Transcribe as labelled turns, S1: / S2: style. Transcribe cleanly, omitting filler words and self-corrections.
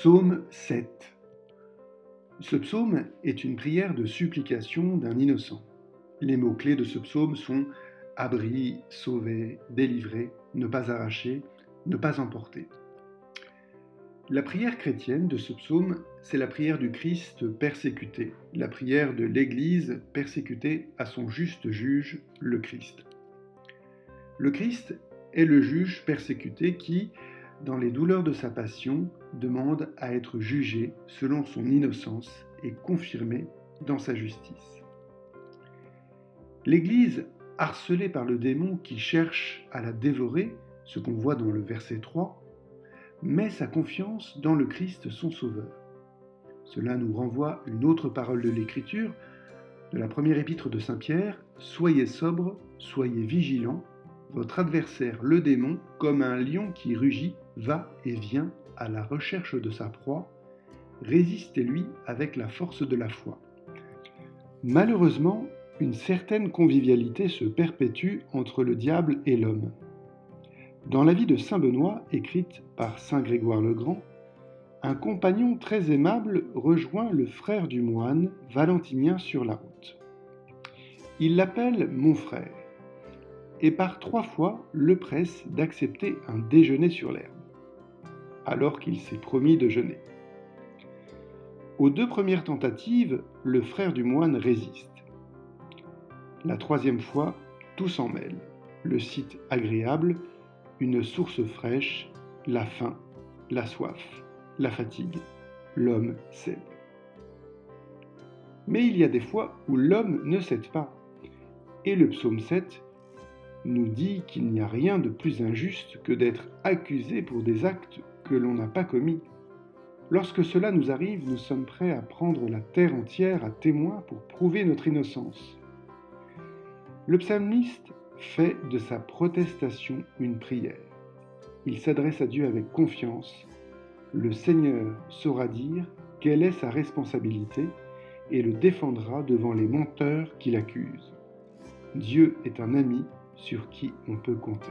S1: Psaume 7. Ce psaume est une prière de supplication d'un innocent. Les mots-clés de ce psaume sont abri, sauver, délivrer, ne pas arracher, ne pas emporter. La prière chrétienne de ce psaume, c'est la prière du Christ persécuté, la prière de l'Église persécutée à son juste juge, le Christ. Le Christ est le juge persécuté qui, dans les douleurs de sa passion, demande à être jugé selon son innocence et confirmé dans sa justice. L'Église, harcelée par le démon qui cherche à la dévorer, ce qu'on voit dans le verset 3, met sa confiance dans le Christ son Sauveur. Cela nous renvoie à une autre parole de l'Écriture, de la première épître de Saint Pierre, « Soyez sobres, soyez vigilants, votre adversaire, le démon, comme un lion qui rugit, va et vient à la recherche de sa proie. Résistez-lui avec la force de la foi. » Malheureusement, une certaine convivialité se perpétue entre le diable et l'homme. Dans la vie de saint Benoît, écrite par saint Grégoire le Grand, un compagnon très aimable rejoint le frère du moine, Valentinien, sur la route. Il l'appelle « mon frère » et par 3 fois le presse d'accepter un déjeuner sur l'herbe, alors qu'il s'est promis de jeûner. Aux 2 premières tentatives, le frère du moine résiste. La 3e fois, tout s'en mêle. Le site agréable, une source fraîche, la faim, la soif, la fatigue. L'homme cède. Mais il y a des fois où l'homme ne cède pas. Et le psaume 7 nous dit qu'il n'y a rien de plus injuste que d'être accusé pour des actes que l'on n'a pas commis. Lorsque cela nous arrive, nous sommes prêts à prendre la terre entière à témoin pour prouver notre innocence. Le psalmiste fait de sa protestation une prière. Il s'adresse à Dieu avec confiance. Le Seigneur saura dire quelle est sa responsabilité et le défendra devant les menteurs qui l'accusent. Dieu est un ami sur qui on peut compter.